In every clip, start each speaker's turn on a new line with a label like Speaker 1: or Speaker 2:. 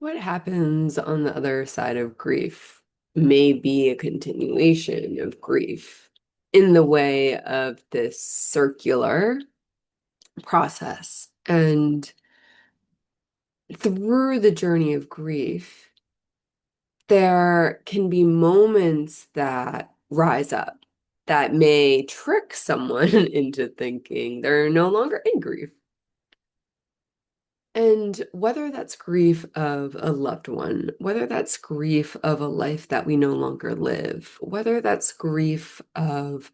Speaker 1: What happens on the other side of grief may be a continuation of grief in the way of this circular process. And through the journey of grief, there can be moments that rise up that may trick someone into thinking they're no longer in grief. And whether that's grief of a loved one, whether that's grief of a life that we no longer live, whether that's grief of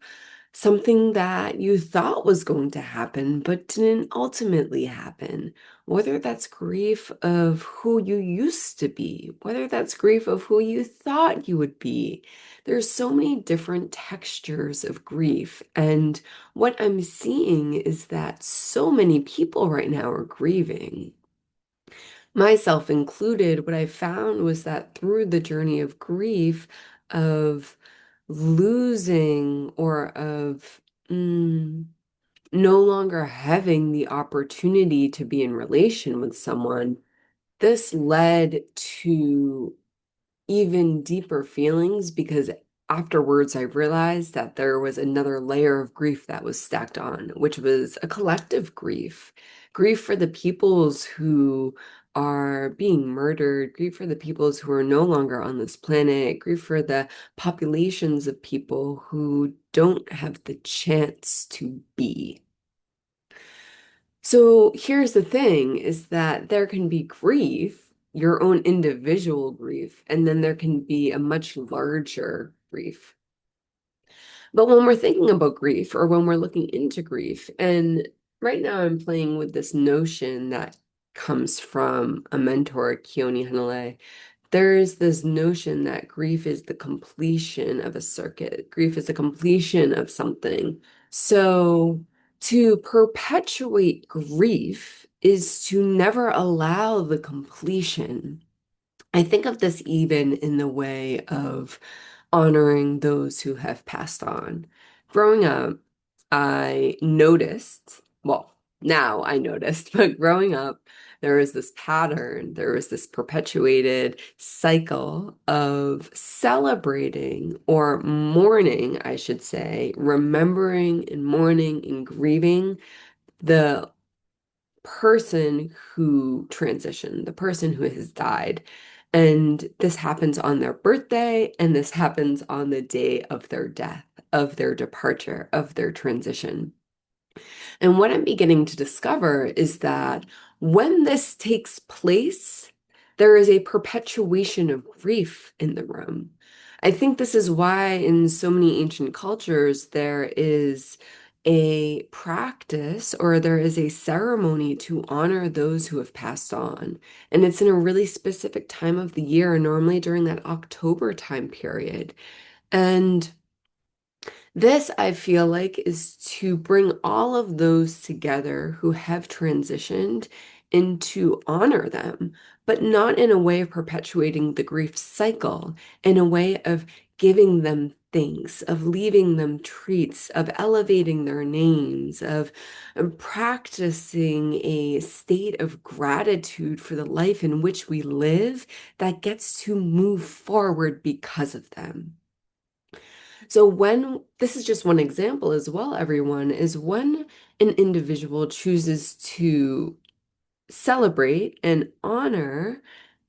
Speaker 1: something that you thought was going to happen but didn't ultimately happen, whether that's grief of who you used to be, whether that's grief of who you thought you would be. There's so many different textures of grief. And what I'm seeing is that so many people right now are grieving, myself included. What I found was that through the journey of grief, of losing or of no longer having the opportunity to be in relation with someone, this led to even deeper feelings because afterwards I realized that there was another layer of grief that was stacked on, which was a collective grief. Grief for the peoples who are being murdered, grief for the peoples who are no longer on this planet, grief for the populations of people who don't have the chance to be. So here's the thing is that there can be grief, your own individual grief, and then there can be a much larger grief. But when we're thinking about grief or when we're looking into grief, and right now I'm playing with this notion that comes from a mentor, Keone Hanalei. There's this notion that grief is the completion of a circuit. Grief is the completion of something. So to perpetuate grief is to never allow the completion. I think of this even in the way of honoring those who have passed on. Growing up, I noticed, well, now I noticed, but growing up, there was this pattern, there was this perpetuated cycle of celebrating or mourning, I should say, remembering and mourning and grieving the person who transitioned, the person who has died. And this happens on their birthday, and this happens on the day of their death, of their departure, of their transition. And what I'm beginning to discover is that when this takes place, there is a perpetuation of grief in the room. I think this is why in so many ancient cultures there is a practice or there is a ceremony to honor those who have passed on. And it's in a really specific time of the year, normally during that October time period. And this, I feel like, is to bring all of those together who have transitioned and to honor them, but not in a way of perpetuating the grief cycle, in a way of giving them things, of leaving them treats, of elevating their names, of practicing a state of gratitude for the life in which we live that gets to move forward because of them. So when this is just one example as well, everyone, is when an individual chooses to celebrate and honor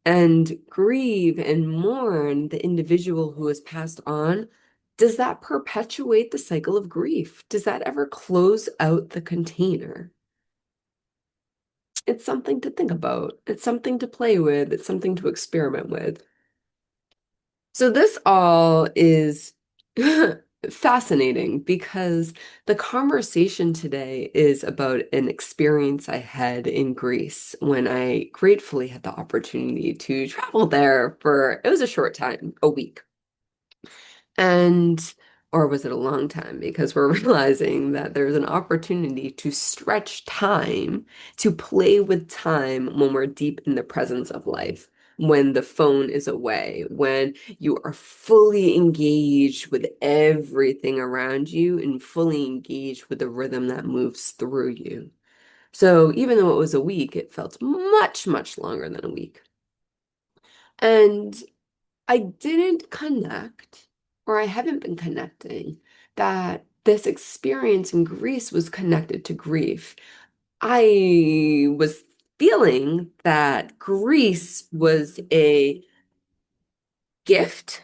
Speaker 1: and grieve and mourn the individual who has passed on, does that perpetuate the cycle of grief? Does that ever close out the container? It's something to think about. It's something to play with. It's something to experiment with. So this all is fascinating because the conversation today is about an experience I had in Greece when I gratefully had the opportunity to travel there for, it was a short time, a week. And, or was it a long time? Because we're realizing that there's an opportunity to stretch time, to play with time when we're deep in the presence of life, when the phone is away, when you are fully engaged with everything around you and fully engaged with the rhythm that moves through you. So even though it was a week, it felt much, much longer than a week. And I didn't connect, or I haven't been connecting, that this experience in Greece was connected to grief. I was feeling that Greece was a gift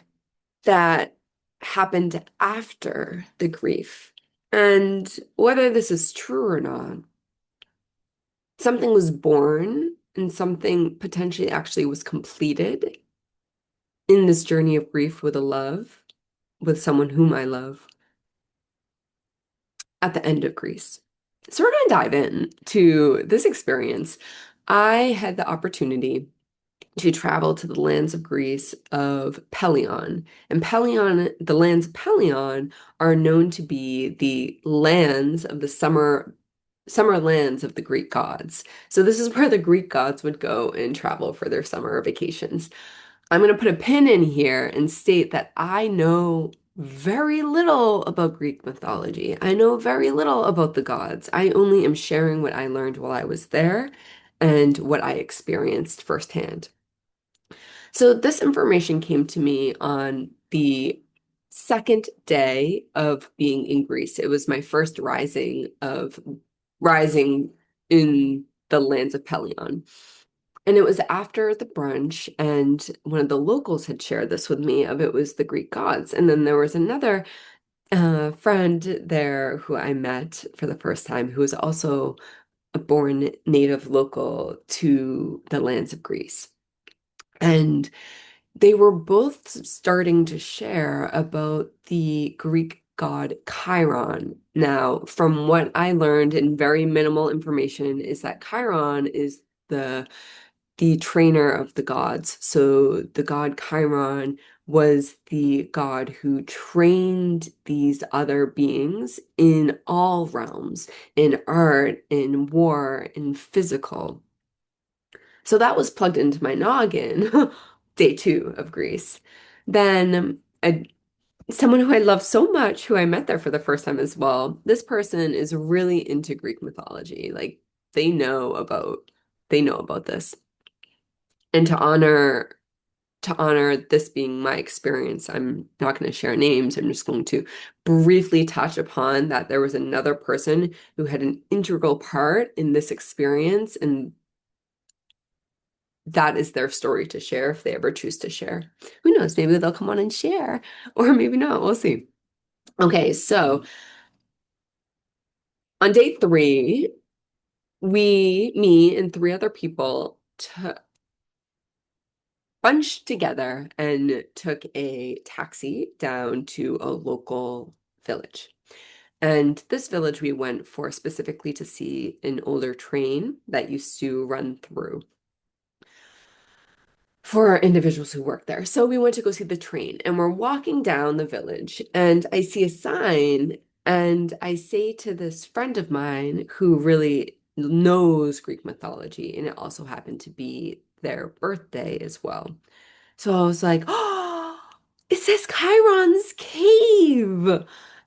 Speaker 1: that happened after the grief. And whether this is true or not, something was born and something potentially actually was completed in this journey of grief with a love, with someone whom I love at the end of Greece. So we're going to dive in to this experience. I had the opportunity to travel to the lands of Greece of Pelion. And Pelion, the lands of Pelion are known to be the lands of the summer lands of the Greek gods. So this is where the Greek gods would go and travel for their summer vacations. I'm going to put a pin in here and state that I know very little about Greek mythology. I know very little about the gods. I only am sharing what I learned while I was there and what I experienced firsthand. So this information came to me on the second day of being in Greece. It was my first rising in the lands of Pelion. And it was after the brunch, and one of the locals had shared this with me of it was the Greek gods. And then there was another friend there who I met for the first time who was also a born native local to the lands of Greece. And they were both starting to share about the Greek god Chiron. Now, from what I learned in very minimal information, is that Chiron is the trainer of the gods. So the god Chiron was the god who trained these other beings in all realms, in art, in war, in physical. So that was plugged into my noggin, day two of Greece. Then someone who I love so much, who I met there for the first time as well, this person is really into Greek mythology. Like they know about this. And to honor this being my experience, I'm not going to share names. I'm just going to briefly touch upon that there was another person who had an integral part in this experience, and that is their story to share if they ever choose to share. Who knows? Maybe they'll come on and share, or maybe not. We'll see. Okay, so on day three, me and three other people bunched together and took a taxi down to a local village. And this village we went for specifically to see an older train that used to run through for individuals who work there. So we went to go see the train, and we're walking down the village, and I see a sign, and I say to this friend of mine who really knows Greek mythology, and it also happened to be their birthday as well. So I was like, oh, it says Chiron's cave.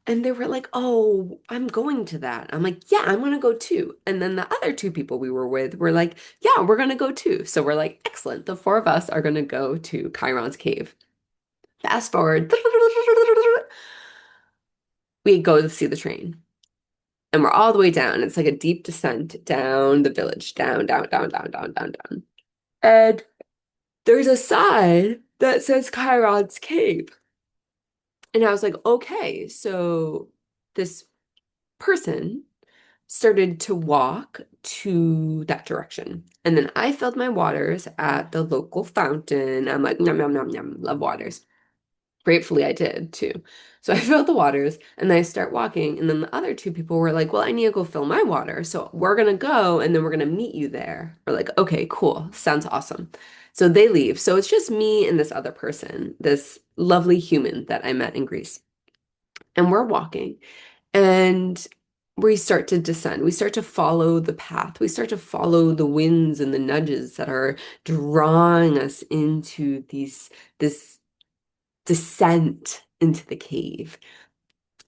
Speaker 1: And they were like, oh, I'm going to that. I'm like, yeah, I'm going to go too. And then the other two people we were with were like, yeah, we're going to go too. So we're like, excellent. The four of us are going to go to Chiron's cave. Fast forward, we go to see the train. And we're all the way down. It's like a deep descent down the village, down, down, down, down, down, down, down. And there's a sign that says Chiron's cave. And I was like, okay, so this person started to walk to that direction. And then I filled my waters at the local fountain. I'm like, yum, yum, yum, yum, love waters. Gratefully, I did too. So I filled the waters and then I start walking. And then the other two people were like, well, I need to go fill my water. So we're going to go and then we're going to meet you there. We're like, okay, cool. Sounds awesome. So they leave. So it's just me and this other person, this lovely human that I met in Greece. And we're walking and we start to descend. We start to follow the path. We start to follow the winds and the nudges that are drawing us into this descent into the cave.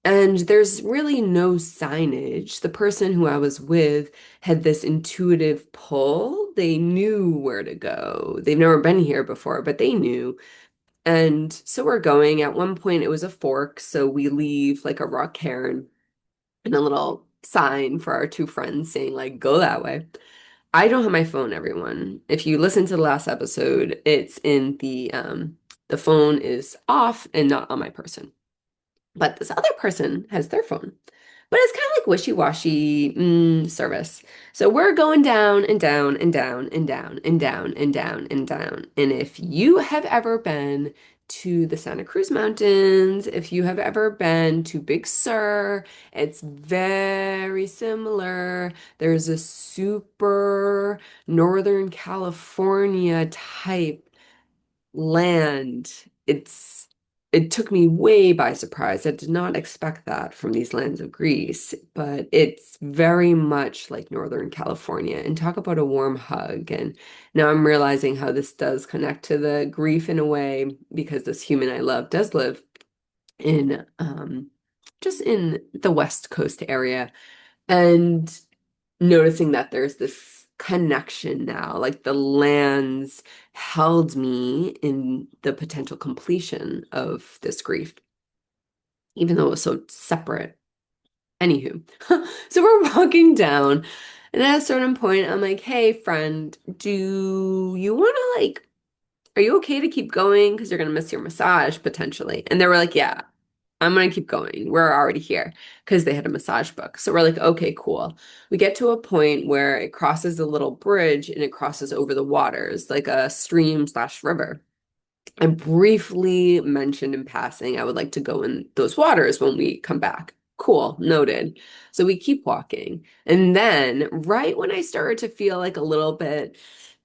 Speaker 1: And there's really no signage. The person who I was with had this intuitive pull. They knew where to go. They've never been here before, but they knew. And so we're going. At one point, it was a fork. So we leave like a rock cairn and a little sign for our two friends saying, like, go that way. I don't have my phone, everyone. If you listen to the last episode, it's in the phone is off and not on my person. But this other person has their phone. But it's kind of like wishy-washy service. So we're going down and down and down and down and down and down and down. And if you have ever been to the Santa Cruz Mountains, if you have ever been to Big Sur, it's very similar. There's a super Northern California type land. It took me way by surprise. I did not expect that from these lands of Greece, but it's very much like Northern California. And talk about a warm hug. And now I'm realizing how this does connect to the grief in a way, because this human I love does live in just in the West Coast area. And noticing that there's this connection now, like the lands held me in the potential completion of this grief, even though it was so separate. Anywho, so we're walking down, and at a certain point, I'm like, hey, friend, do you want to like, are you okay to keep going? Because you're going to miss your massage potentially. And they were like, yeah, I'm gonna keep going. We're already here because they had a massage book. So we're like, okay, cool. We get to a point where it crosses a little bridge and it crosses over the waters, like a stream slash river. I briefly mentioned in passing I would like to go in those waters when we come back. Cool, noted. So we keep walking. And then right when I started to feel like a little bit,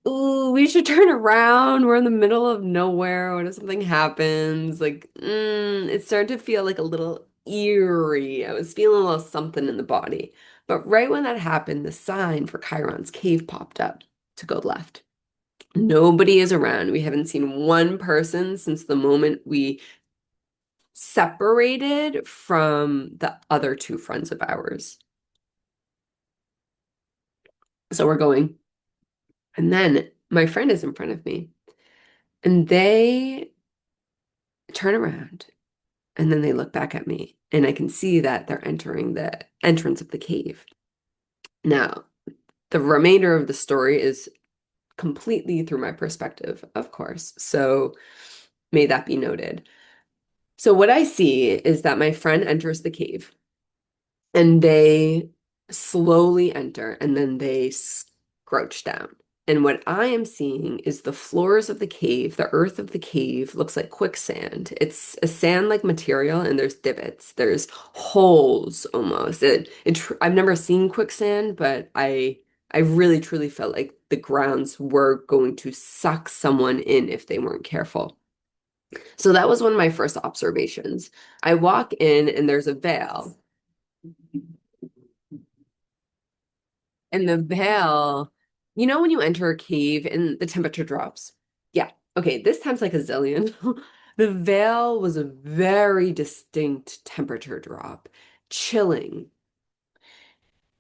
Speaker 1: ooh, we should turn around. We're in the middle of nowhere. What if something happens? Like, it started to feel like a little eerie. I was feeling a little something in the body. But right when that happened, the sign for Chiron's cave popped up to go left. Nobody is around. We haven't seen one person since the moment we separated from the other two friends of ours. So we're going. And then my friend is in front of me, and they turn around and then they look back at me, and I can see that they're entering the entrance of the cave. Now, the remainder of the story is completely through my perspective, of course. So may that be noted. So what I see is that my friend enters the cave and they slowly enter and then they scrouch down. And what I am seeing is the floors of the cave, the earth of the cave looks like quicksand. It's a sand-like material and there's divots, there's holes almost. I've never seen quicksand, but I really truly felt like the grounds were going to suck someone in if they weren't careful. So that was one of my first observations. I walk in and there's a veil. And the veil, you know, when you enter a cave and the temperature drops? Yeah. Okay, this time's like a zillion. The veil was a very distinct temperature drop, chilling.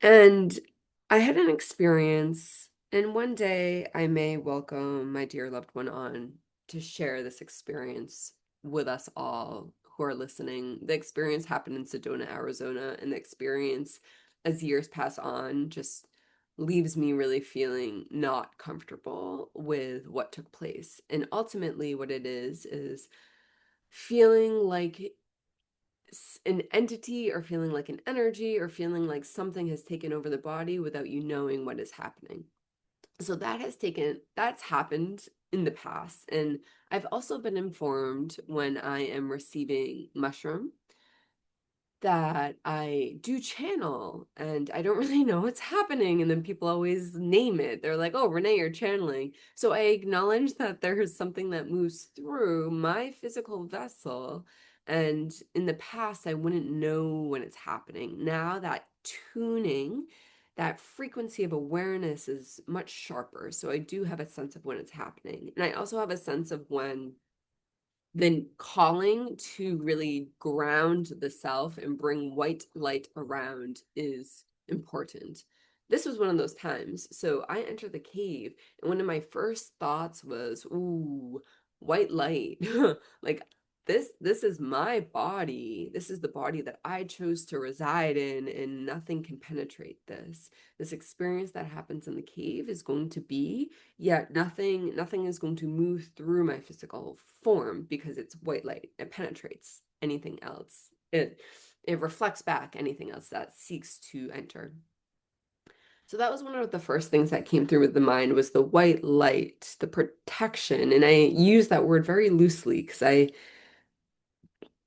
Speaker 1: And I had an experience, and one day I may welcome my dear loved one on to share this experience with us all who are listening. The experience happened in Sedona, Arizona, and the experience, as years pass on, just leaves me really feeling not comfortable with what took place. And ultimately, what it is feeling like an entity or feeling like an energy or feeling like something has taken over the body without you knowing what is happening. So that's happened in the past. And I've also been informed when I am receiving mushroom that I do channel and I don't really know what's happening. And then people always name it. They're like, oh, Renee, you're channeling. So I acknowledge that there is something that moves through my physical vessel. And in the past, I wouldn't know when it's happening. Now that tuning, that frequency of awareness is much sharper. So I do have a sense of when it's happening. And I also have a sense of when then calling to really ground the self and bring white light around is important. This was one of those times. So I entered the cave, and one of my first thoughts was, ooh, white light. Like this is my body. This is the body that I chose to reside in, and nothing can penetrate this. This experience that happens in the cave is going to be, yet nothing is going to move through my physical form because it's white light. It penetrates anything else. It reflects back anything else that seeks to enter. So that was one of the first things that came through with the mind, was the white light, the protection. And I use that word very loosely because I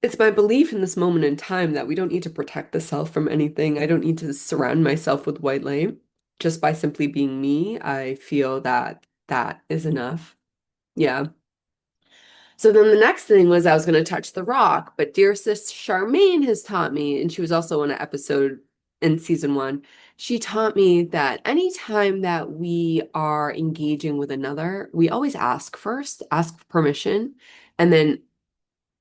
Speaker 1: it's my belief in this moment in time that we don't need to protect the self from anything. I don't need to surround myself with white light. Just by simply being me, I feel that that is enough. Yeah. So then the next thing was I was going to touch the rock, but dear sis Charmaine has taught me, and she was also on an episode in season one. She taught me that anytime that we are engaging with another, we always ask first, ask for permission, and then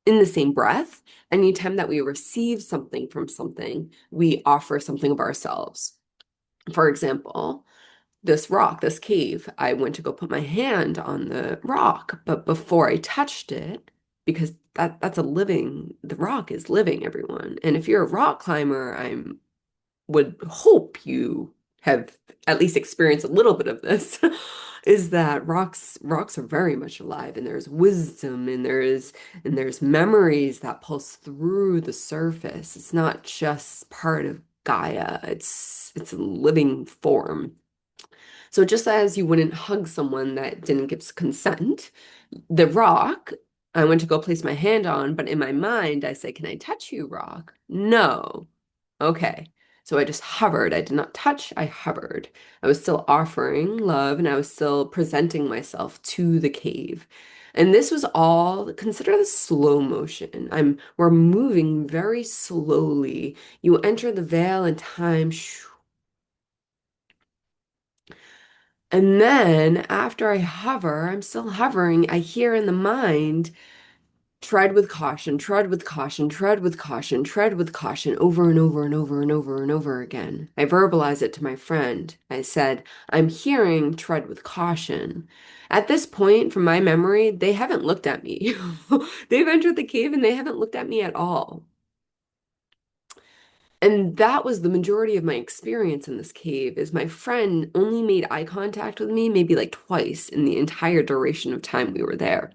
Speaker 1: in the same breath, anytime that we receive something from something, we offer something of ourselves. For example, this rock, this cave, I went to go put my hand on the rock, but before I touched it, because that's a living, the rock is living, everyone. And if you're a rock climber, I'm would hope you have at least experienced a little bit of this, is that rocks are very much alive, and there's wisdom, and there's memories that pulse through the surface. It's not just part of Gaia. It's a living form. So just as you wouldn't hug someone that didn't give consent, the rock, I went to go place my hand on, but in my mind, I say, "Can I touch you, rock?" No. Okay. So I just hovered. I did not touch, I hovered. I was still offering love, and I was still presenting myself to the cave. And this was all, consider this slow motion. We're moving very slowly. You enter the veil in time. And then after I hover, I'm still hovering, I hear in the mind, tread with caution, tread with caution, tread with caution, tread with caution, over and over and over and over and over again. I verbalize it to my friend. I said, I'm hearing tread with caution. At this point, from my memory, they haven't looked at me. They've entered the cave and they haven't looked at me at all. And that was the majority of my experience in this cave, is my friend only made eye contact with me maybe like twice in the entire duration of time we were there.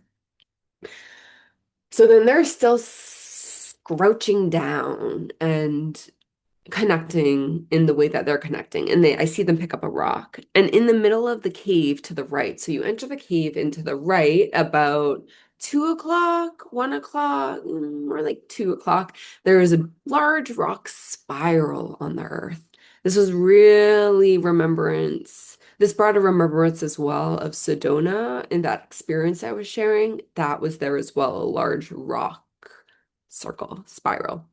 Speaker 1: So then they're still scrouching down and connecting in the way that they're connecting. And I see them pick up a rock. And in the middle of the cave to the right, so you enter the cave into the right about 2 o'clock, 1 o'clock, more like 2 o'clock, there is a large rock spiral on the earth. This was really remembrance. This brought a remembrance as well of Sedona in that experience I was sharing. That was there as well, a large rock circle spiral.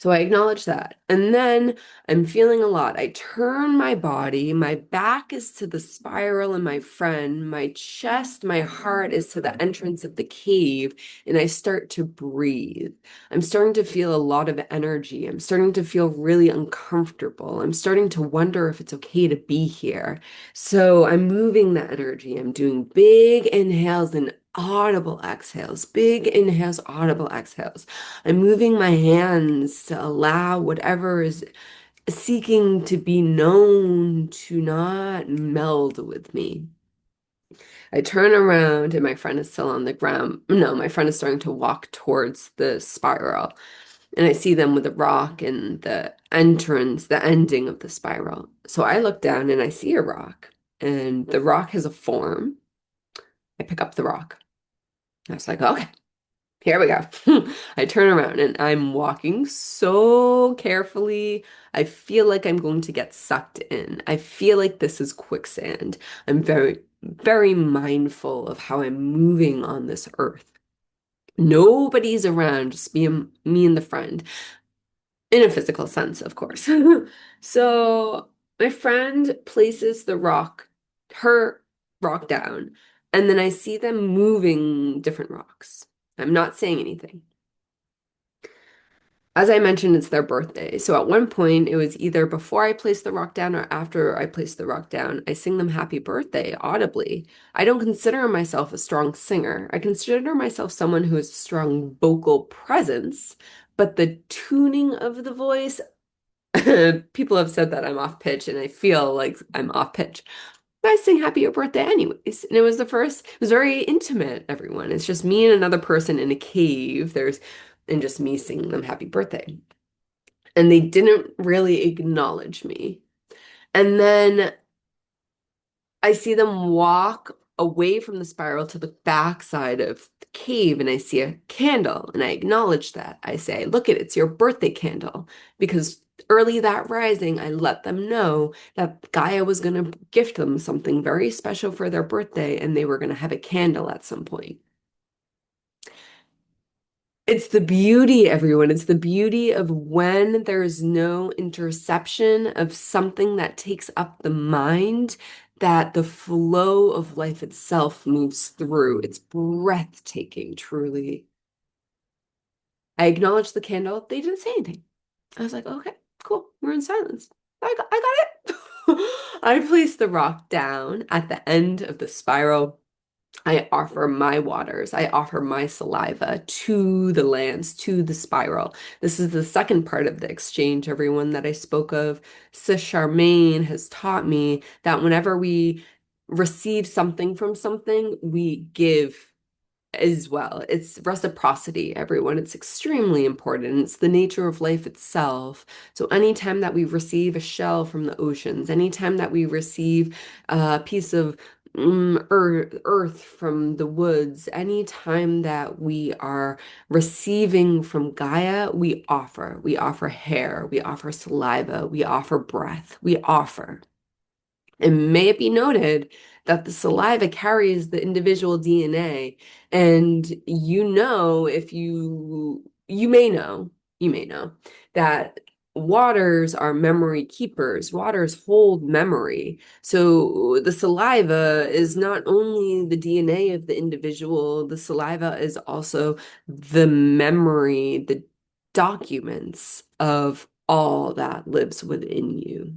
Speaker 1: So I acknowledge that. And then I'm feeling a lot. I turn my body, my back is to the spiral and my friend, my chest, my heart is to the entrance of the cave, and I start to breathe. I'm starting to feel a lot of energy. I'm starting to feel really uncomfortable. I'm starting to wonder if it's okay to be here. So I'm moving the energy. I'm doing big inhales and audible exhales, big inhales, audible exhales. I'm moving my hands to allow whatever is seeking to be known to not meld with me. I turn around and my friend is still on the ground. No, my friend is starting to walk towards the spiral. And I see them with a rock and the entrance, the ending of the spiral. So I look down and I see a rock, and the rock has a form. I pick up the rock. I was like, okay, here we go. I turn around and I'm walking so carefully. I feel like I'm going to get sucked in. I feel like this is quicksand. I'm very, very mindful of how I'm moving on this earth. Nobody's around, just me and the friend, in a physical sense, of course. So my friend places her rock down. And then I see them moving different rocks. I'm not saying anything. As I mentioned, it's their birthday. So at one point, it was either before I placed the rock down or after I placed the rock down. I sing them happy birthday audibly. I don't consider myself a strong singer. I consider myself someone who has a strong vocal presence, but the tuning of the voice, people have said that I'm off pitch, and I feel like I'm off pitch. But I sing happy birthday anyways. And it was it was very intimate, everyone. It's just me and another person in a cave. And just me singing them happy birthday. And they didn't really acknowledge me. And then I see them walk away from the spiral to the backside of the cave, and I see a candle, and I acknowledge that. I say, look it's your birthday candle. Because early that rising, I let them know that Gaia was going to gift them something very special for their birthday, and they were going to have a candle at some point. It's the beauty, everyone. It's the beauty of when there's no interception of something that takes up the mind, that the flow of life itself moves through. It's breathtaking, truly. I acknowledged the candle. They didn't say anything. I was like, okay, cool. We're in silence. I got it. I placed the rock down at the end of the spiral. I offer my waters. I offer my saliva to the lands, to the spiral. This is the second part of the exchange, everyone, that I spoke of. Sis Charmaine has taught me that whenever we receive something from something, we give as well. It's reciprocity, everyone. It's extremely important. It's the nature of life itself. So anytime that we receive a shell from the oceans, anytime that we receive a piece of earth from the woods, anytime that we are receiving from Gaia, we offer. We offer hair, we offer saliva, we offer breath, we offer. And may it be noted that the saliva carries the individual DNA. And if you may know that waters are memory keepers. Waters hold memory. So the saliva is not only the DNA of the individual, the saliva is also the memory, the documents of all that lives within you.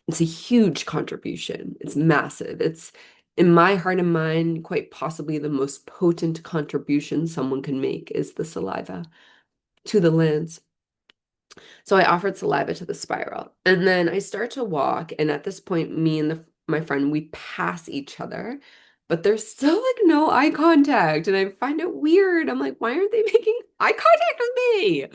Speaker 1: It's a huge contribution. It's massive. It's, in my heart and mind, quite possibly the most potent contribution someone can make is the saliva to the lands. So I offered saliva to the spiral. And then I start to walk. And at this point, me and my friend, we pass each other, but there's still like no eye contact. And I find it weird. I'm like, why aren't they making eye contact with me?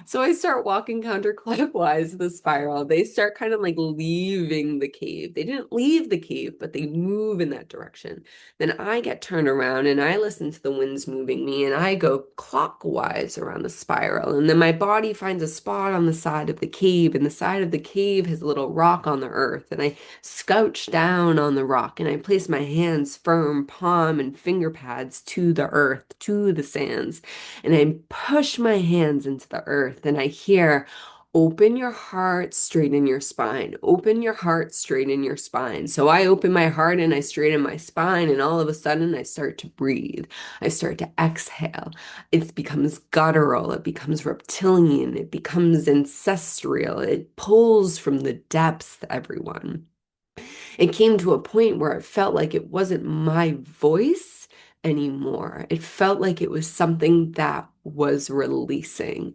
Speaker 1: So I start walking counterclockwise the spiral. They start kind of like leaving the cave. They didn't leave the cave, but they move in that direction. Then I get turned around and I listen to the winds moving me, and I go clockwise around the spiral. And then my body finds a spot on the side of the cave, and the side of the cave has a little rock on the earth. And I scouch down on the rock, and I place my hands firm, palm and finger pads to the earth, to the sands. And I push my hands into the earth, and I hear, open your heart, straighten your spine. Open your heart, straighten your spine. So I open my heart and I straighten my spine, and all of a sudden I start to breathe. I start to exhale. It becomes guttural. It becomes reptilian. It becomes ancestral. It pulls from the depths, everyone. It came to a point where it felt like it wasn't my voice anymore. It felt like it was something that was releasing.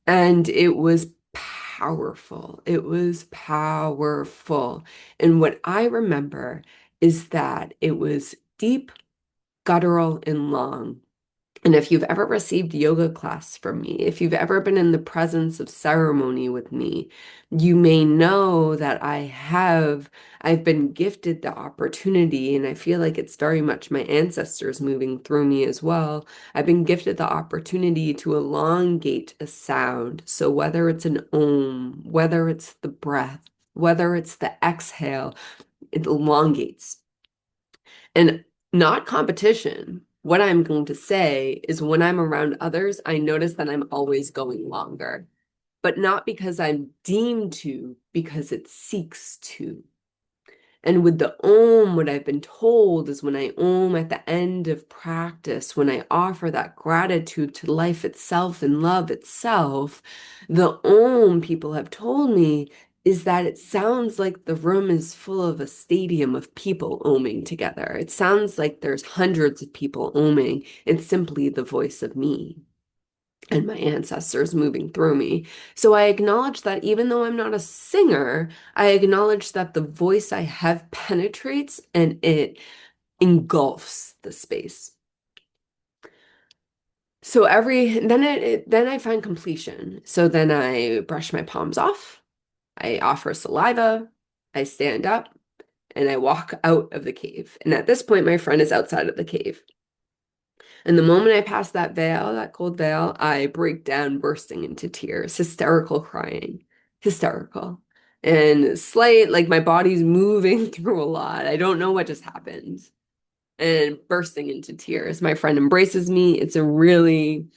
Speaker 1: And it was powerful. It was powerful. And what I remember is that it was deep, guttural, and long. And if you've ever received yoga class from me, if you've ever been in the presence of ceremony with me, you may know that I've been gifted the opportunity, and I feel like it's very much my ancestors moving through me as well. I've been gifted the opportunity to elongate a sound. So whether it's an om, whether it's the breath, whether it's the exhale, it elongates. And not competition. What I'm going to say is when I'm around others, I notice that I'm always going longer, but not because I'm deemed to, because it seeks to. And with the Om, what I've been told is when I Om at the end of practice, when I offer that gratitude to life itself and love itself, the Om, people have told me, is that it sounds like the room is full of a stadium of people Oming together. It sounds like there's hundreds of people Oming. It's simply the voice of me and my ancestors moving through me. So I acknowledge that even though I'm not a singer, I acknowledge that the voice I have penetrates and it engulfs the space. So then I find completion. So then I brush my palms off, I offer saliva, I stand up, and I walk out of the cave. And at this point, my friend is outside of the cave. And the moment I pass that veil, that cold veil, I break down, bursting into tears, hysterical crying, hysterical. And slight, like my body's moving through a lot. I don't know what just happened. And bursting into tears. My friend embraces me. It's a really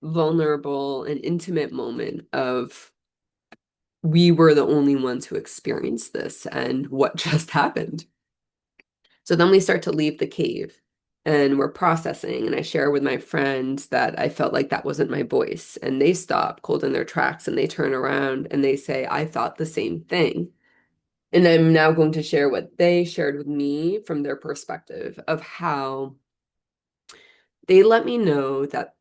Speaker 1: vulnerable and intimate moment of we were the only ones who experienced this and what just happened. So then we start to leave the cave and we're processing. And I share with my friends that I felt like that wasn't my voice. And they stop cold in their tracks and they turn around and they say, I thought the same thing. And I'm now going to share what they shared with me from their perspective of how they let me know that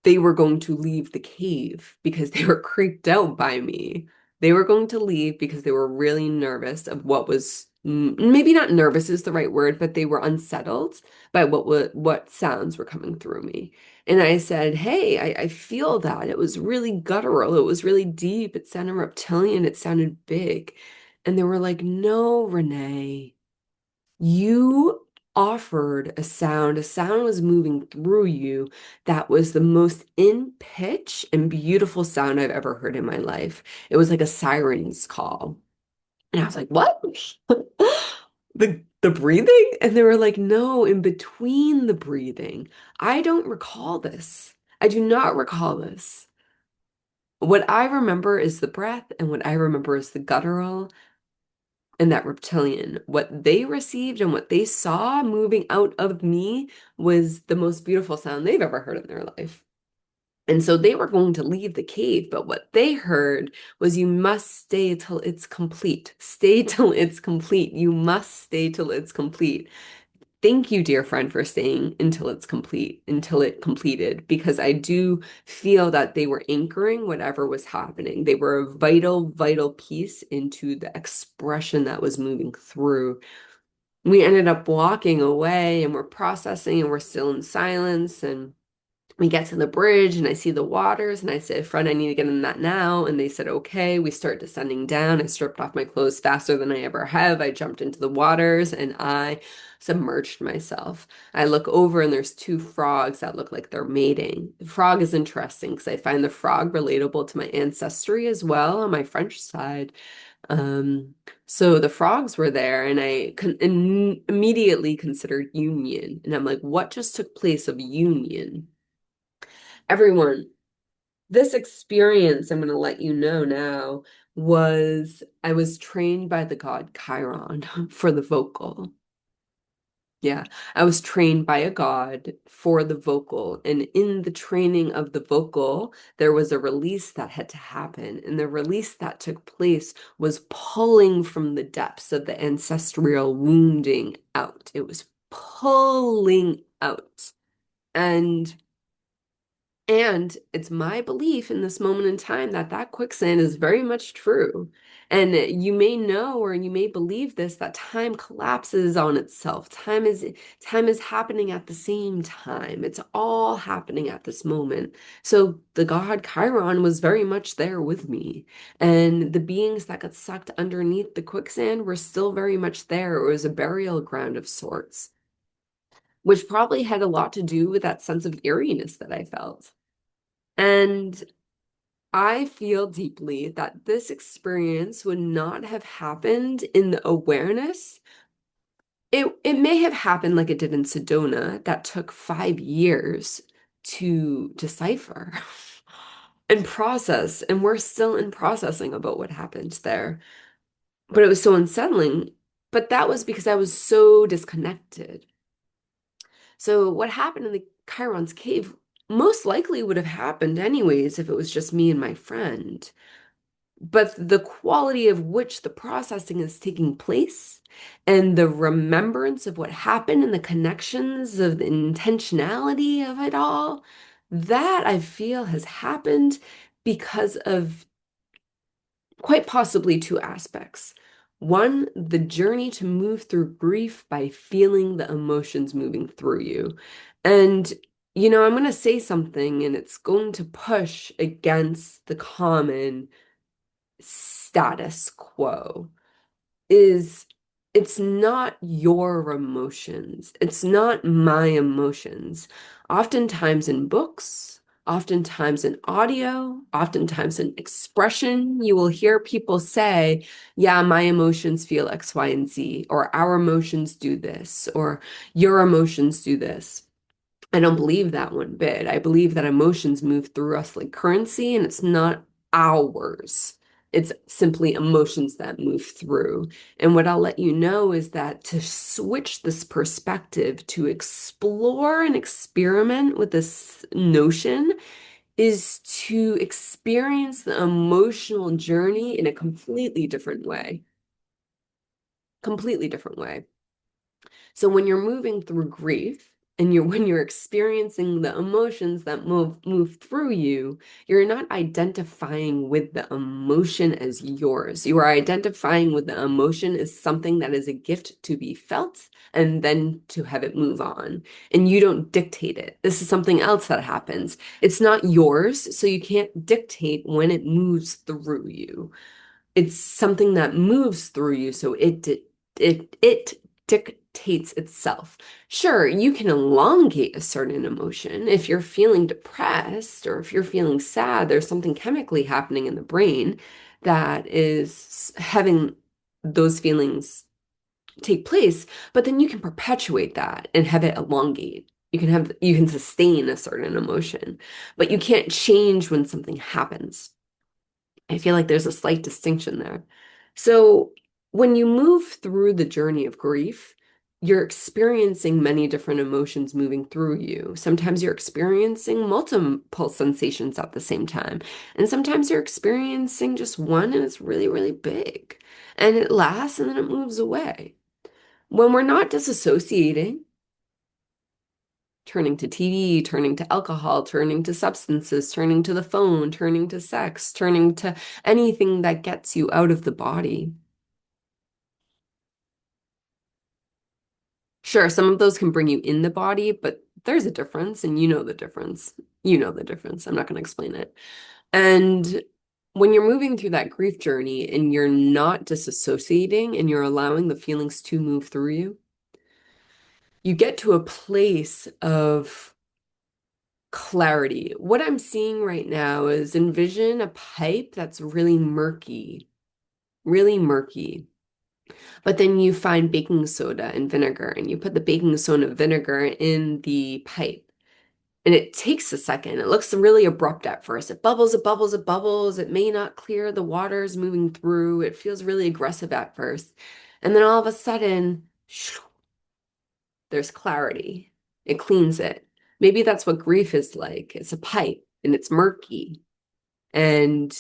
Speaker 1: they were going to leave the cave because they were creeped out by me. They were going to leave because they were really nervous of what was maybe not nervous is the right word, but they were unsettled by what sounds were coming through me. And I said, "Hey, I feel that. It was really guttural. It was really deep. It sounded reptilian. It sounded big." And they were like, "No, Renee, you offered a sound was moving through you that was the most in pitch and beautiful sound I've ever heard in my life. It was like a siren's call." And I was like, "What?" The breathing? And they were like, "No, in between the breathing. I don't recall this. I do not recall this. What I remember is the breath, and what I remember is the guttural and that reptilian. What they received and what they saw moving out of me was the most beautiful sound they've ever heard in their life." And so they were going to leave the cave, but what they heard was, "You must stay till it's complete. Stay till it's complete. You must stay till it's complete." Thank you, dear friend, for staying until it's complete, until it completed, because I do feel that they were anchoring whatever was happening. They were a vital, vital piece into the expression that was moving through. We ended up walking away and we're processing and we're still in silence. And we get to the bridge and I see the waters and I said, "Friend, I need to get in that now." And they said, "Okay." We start descending down. I stripped off my clothes faster than I ever have. I jumped into the waters and I submerged myself. I look over and there's two frogs that look like they're mating. The frog is interesting because I find the frog relatable to my ancestry as well on my French side. Um, so the frogs were there and immediately considered union. And I'm like, what just took place of union? Everyone, this experience, I'm going to let you know now, I was trained by the god Chiron for the vocal. Yeah, I was trained by a god for the vocal. And in the training of the vocal, there was a release that had to happen. And the release that took place was pulling from the depths of the ancestral wounding out. It was pulling out. And it's my belief in this moment in time that that quicksand is very much true. And you may know or you may believe this, that time collapses on itself. Time is happening at the same time. It's all happening at this moment. So the god Chiron was very much there with me. And the beings that got sucked underneath the quicksand were still very much there. It was a burial ground of sorts, which probably had a lot to do with that sense of eeriness that I felt. And I feel deeply that this experience would not have happened in the awareness. It may have happened like it did in Sedona, that took 5 years to decipher and process, and we're still in processing about what happened there. but it was so unsettling. But that was because I was so disconnected. So what happened in the Chiron's cave most likely would have happened anyways if it was just me and my friend. But the quality of which the processing is taking place and the remembrance of what happened and the connections of the intentionality of it all, that I feel has happened because of quite possibly two aspects. One, the journey to move through grief by feeling the emotions moving through you. And, I'm going to say something and it's going to push against the common status quo is it's not your emotions. It's not my emotions. Oftentimes in books, oftentimes in audio, oftentimes in expression, you will hear people say, yeah, my emotions feel X, Y, and Z, or our emotions do this, or your emotions do this. I don't believe that one bit. I believe that emotions move through us like currency and it's not ours. It's simply emotions that move through. And what I'll let you know is that to switch this perspective, to explore and experiment with this notion, is to experience the emotional journey in a completely different way. Completely different way. So when you're moving through grief and when you're experiencing the emotions that move through you, you're not identifying with the emotion as yours. You are identifying with the emotion as something that is a gift to be felt and then to have it move on. And you don't dictate it. This is something else that happens. It's not yours, so you can't dictate when it moves through you. It's something that moves through you, so it dictates itself. Sure, you can elongate a certain emotion. If you're feeling depressed or if you're feeling sad, there's something chemically happening in the brain that is having those feelings take place, but then you can perpetuate that and have it elongate. You can sustain a certain emotion, but you can't change when something happens. I feel like there's a slight distinction there. So when you move through the journey of grief, you're experiencing many different emotions moving through you. Sometimes you're experiencing multiple sensations at the same time. And sometimes you're experiencing just one and it's really, really big. And it lasts and then it moves away. When we're not disassociating, turning to TV, turning to alcohol, turning to substances, turning to the phone, turning to sex, turning to anything that gets you out of the body. Sure, some of those can bring you in the body, but there's a difference, and you know the difference. You know the difference. I'm not going to explain it. And when you're moving through that grief journey and you're not disassociating and you're allowing the feelings to move through you, you get to a place of clarity. What I'm seeing right now is envision a pipe that's really murky, really murky. But then you find baking soda and vinegar, and you put the baking soda and vinegar in the pipe. And it takes a second. It looks really abrupt at first. It bubbles, it bubbles, it bubbles. It may not clear. The water's moving through. It feels really aggressive at first. And then all of a sudden, there's clarity. It cleans it. Maybe that's what grief is like. It's a pipe and it's murky. And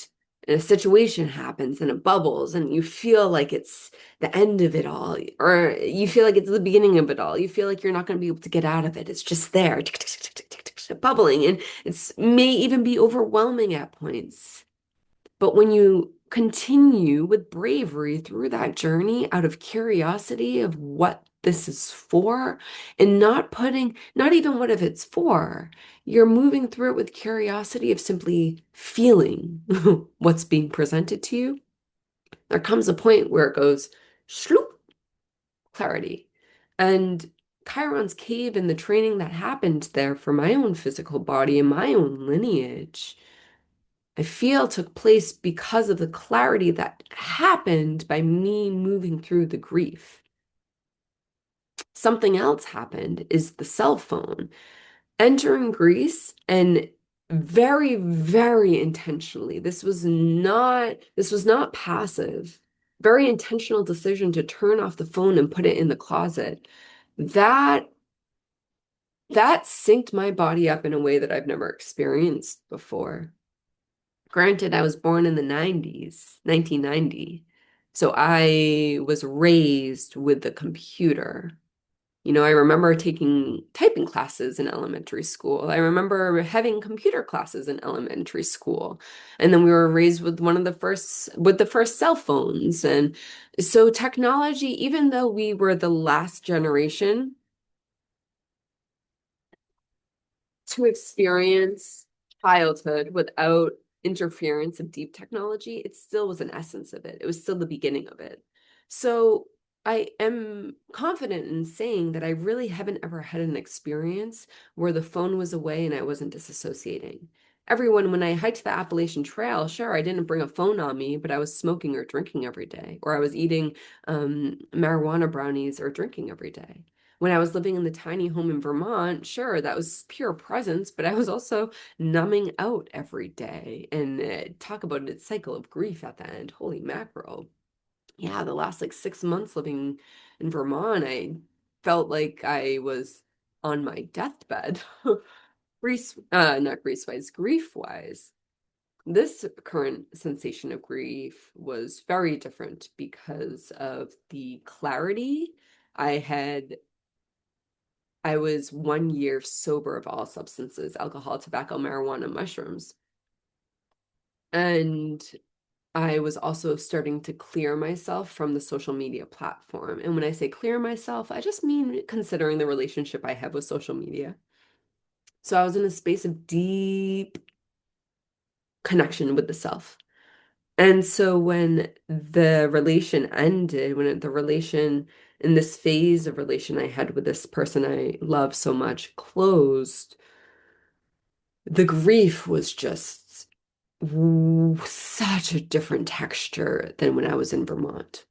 Speaker 1: a situation happens and it bubbles and you feel like it's the end of it all, or you feel like it's the beginning of it all. You feel like you're not going to be able to get out of it. It's just there, bubbling, and it's may even be overwhelming at points. But when you continue with bravery through that journey out of curiosity of what this is for and not even what if it's for, you're moving through it with curiosity of simply feeling what's being presented to you. There comes a point where it goes, shloop, clarity. And Chiron's cave and the training that happened there for my own physical body and my own lineage I feel took place because of the clarity that happened by me moving through the grief. Something else happened is the cell phone. Entering Greece and very, very intentionally, this was not passive. very intentional decision to turn off the phone and put it in the closet, that that synced my body up in a way that I've never experienced before. Granted, I was born in the 90s, 1990. So I was raised with the computer. I remember taking typing classes in elementary school. I remember having computer classes in elementary school. And then we were raised with with the first cell phones. And so technology, even though we were the last generation to experience childhood without interference of deep technology, it still was an essence of it. It was still the beginning of it. So I am confident in saying that I really haven't ever had an experience where the phone was away and I wasn't disassociating. Everyone, when I hiked the Appalachian Trail, sure, I didn't bring a phone on me, but I was smoking or drinking every day, or I was eating marijuana brownies or drinking every day. When I was living in the tiny home in Vermont, sure, that was pure presence, but I was also numbing out every day. And talk about its cycle of grief at the end. Holy mackerel. Yeah, the last like 6 months living in Vermont, I felt like I was on my deathbed. Not grease-wise, grief-wise. This current sensation of grief was very different because of the clarity I had. I was 1 year sober of all substances, alcohol, tobacco, marijuana, mushrooms. And I was also starting to clear myself from the social media platform. And when I say clear myself, I just mean considering the relationship I have with social media. So I was in a space of deep connection with the self. And so when the relation ended, the relation in this phase of relation I had with this person I love so much closed, the grief was just such a different texture than when I was in Vermont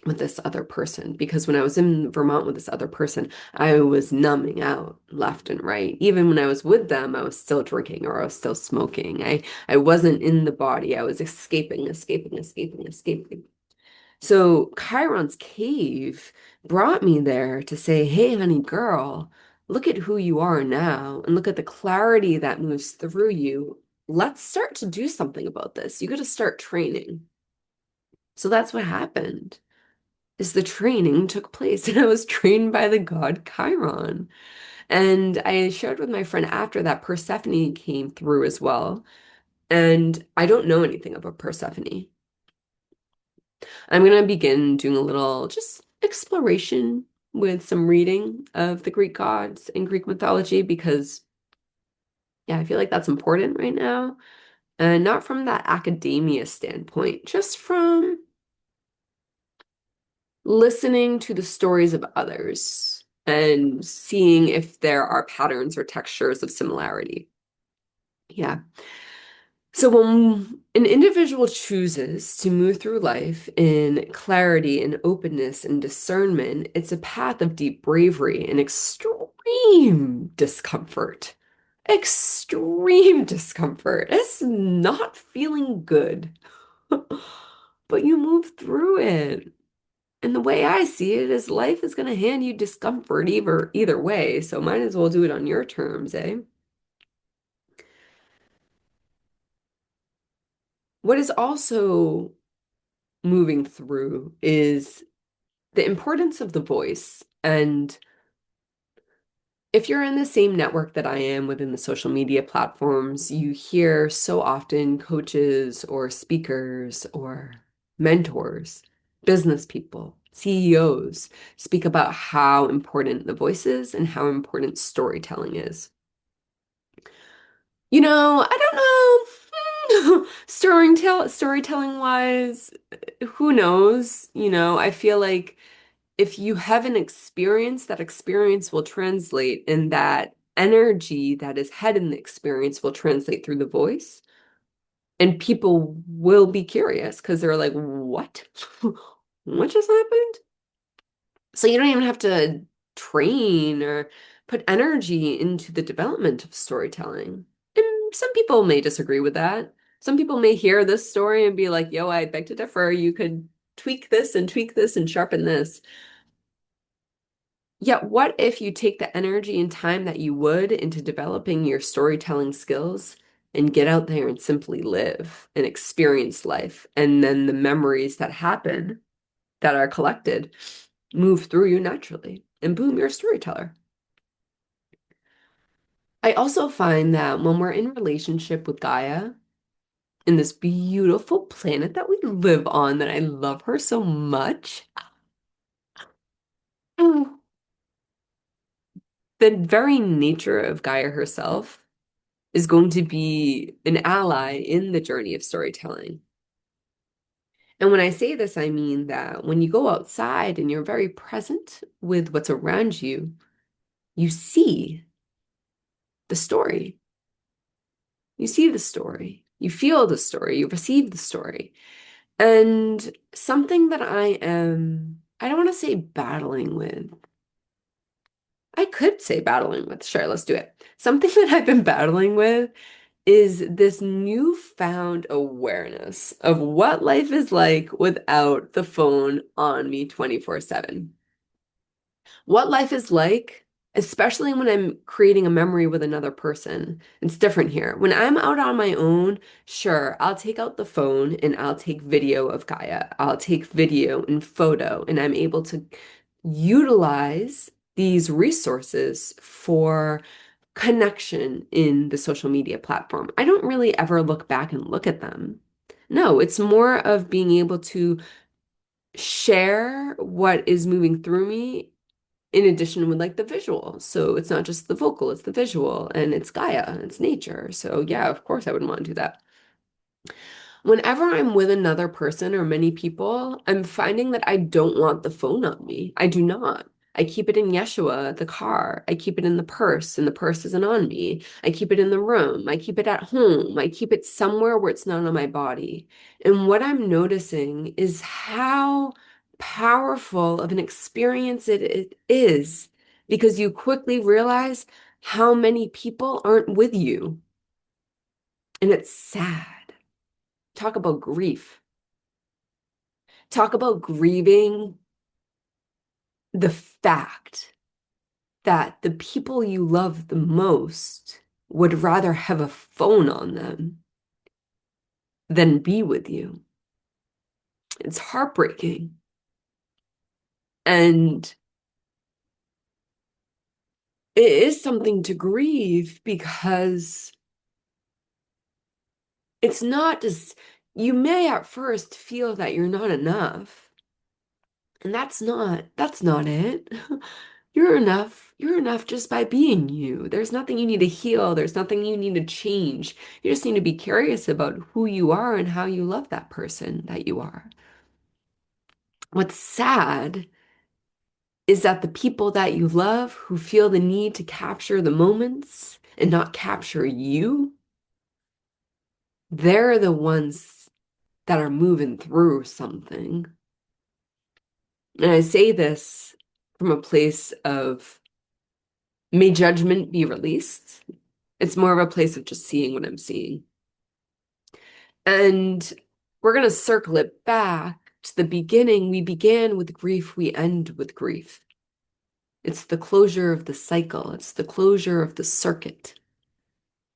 Speaker 1: with this other person. Because when I was in Vermont with this other person, I was numbing out left and right. Even when I was with them, I was still drinking or I was still smoking. I wasn't in the body. I was escaping. So Chiron's cave brought me there to say, hey, honey girl, look at who you are now and look at the clarity that moves through you. Let's start to do something about this. You got to start training. So that's what happened, is the training took place and I was trained by the god Chiron. And I shared with my friend after that Persephone came through as well. And I don't know anything about Persephone. I'm going to begin doing a little just exploration with some reading of the Greek gods and Greek mythology because, yeah, I feel like that's important right now. And not from that academia standpoint, just from listening to the stories of others and seeing if there are patterns or textures of similarity. Yeah. So when an individual chooses to move through life in clarity and openness and discernment, it's a path of deep bravery and extreme discomfort. Extreme discomfort. It's not feeling good, but you move through it. And the way I see it is life is going to hand you discomfort either way, so might as well do it on your terms, eh? What is also moving through is the importance of the voice. And if you're in the same network that I am within the social media platforms, you hear so often coaches or speakers or mentors, business people, CEOs speak about how important the voice is and how important storytelling is. I don't know. Storytelling wise, who knows? I feel like if you have an experience, that experience will translate, and that energy that is had in the experience will translate through the voice. And people will be curious because they're like, what? What just happened? So you don't even have to train or put energy into the development of storytelling. And some people may disagree with that. Some people may hear this story and be like, yo, I beg to differ. You could tweak this and tweak this and sharpen this. Yet, what if you take the energy and time that you would into developing your storytelling skills and get out there and simply live and experience life? And then the memories that happen, that are collected, move through you naturally. And boom, you're a storyteller. I also find that when we're in relationship with Gaia, in this beautiful planet that we live on, that I love her so much, mm, the very nature of Gaia herself is going to be an ally in the journey of storytelling. And when I say this, I mean that when you go outside and you're very present with what's around you, you see the story. You see the story. You feel the story. You receive the story. And something that I don't want to say battling with. I could say battling with. Sure, let's do it. Something that I've been battling with is this newfound awareness of what life is like without the phone on me 24/7. What life is like, especially when I'm creating a memory with another person. It's different here. When I'm out on my own, sure, I'll take out the phone and I'll take video of Gaia. I'll take video and photo, and I'm able to utilize these resources for connection in the social media platform. I don't really ever look back and look at them. No, it's more of being able to share what is moving through me in addition with like the visual. So it's not just the vocal, it's the visual and it's Gaia, it's nature. So yeah, of course I would want to do that. Whenever I'm with another person or many people, I'm finding that I don't want the phone on me. I do not. I keep it in Yeshua, the car. I keep it in the purse, and the purse isn't on me. I keep it in the room. I keep it at home. I keep it somewhere where it's not on my body. And what I'm noticing is how powerful of an experience it is because you quickly realize how many people aren't with you. And it's sad. Talk about grief. Talk about grieving the fact that the people you love the most would rather have a phone on them than be with you. It's heartbreaking. And it is something to grieve because it's not just, you may at first feel that you're not enough. And that's not it. You're enough. You're enough just by being you. There's nothing you need to heal. There's nothing you need to change. You just need to be curious about who you are and how you love that person that you are. What's sad is that the people that you love who feel the need to capture the moments and not capture you, they're the ones that are moving through something. And I say this from a place of may judgment be released. It's more of a place of just seeing what I'm seeing. And we're going to circle it back to the beginning. We began with grief, we end with grief. It's the closure of the cycle, it's the closure of the circuit.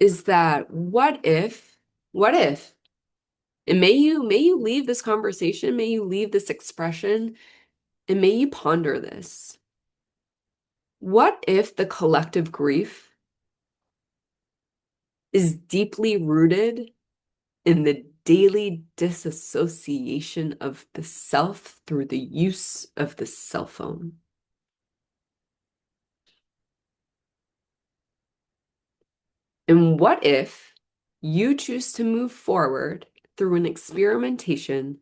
Speaker 1: Is that what if, and may you leave this conversation, may you leave this expression, and may you ponder this. What if the collective grief is deeply rooted in the daily disassociation of the self through the use of the cell phone? And what if you choose to move forward through an experimentation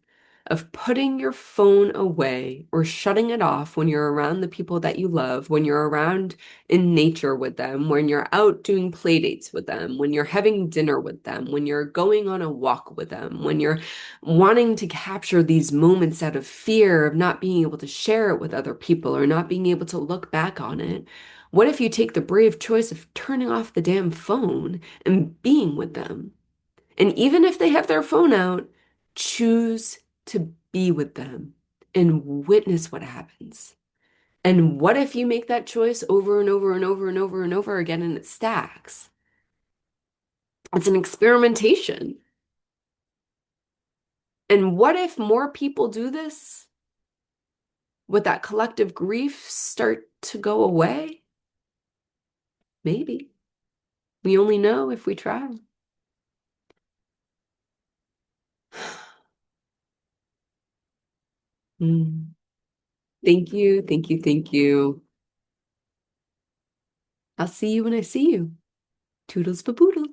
Speaker 1: of putting your phone away or shutting it off when you're around the people that you love, when you're around in nature with them, when you're out doing play dates with them, when you're having dinner with them, when you're going on a walk with them, when you're wanting to capture these moments out of fear of not being able to share it with other people or not being able to look back on it? What if you take the brave choice of turning off the damn phone and being with them? And even if they have their phone out, choose to be with them and witness what happens? And what if you make that choice over and over and over and over and over again and it stacks? It's an experimentation. And what if more people do this? Would that collective grief start to go away? Maybe. We only know if we try. Mm. Thank you, thank you, thank you. I'll see you when I see you. Toodles for poodle.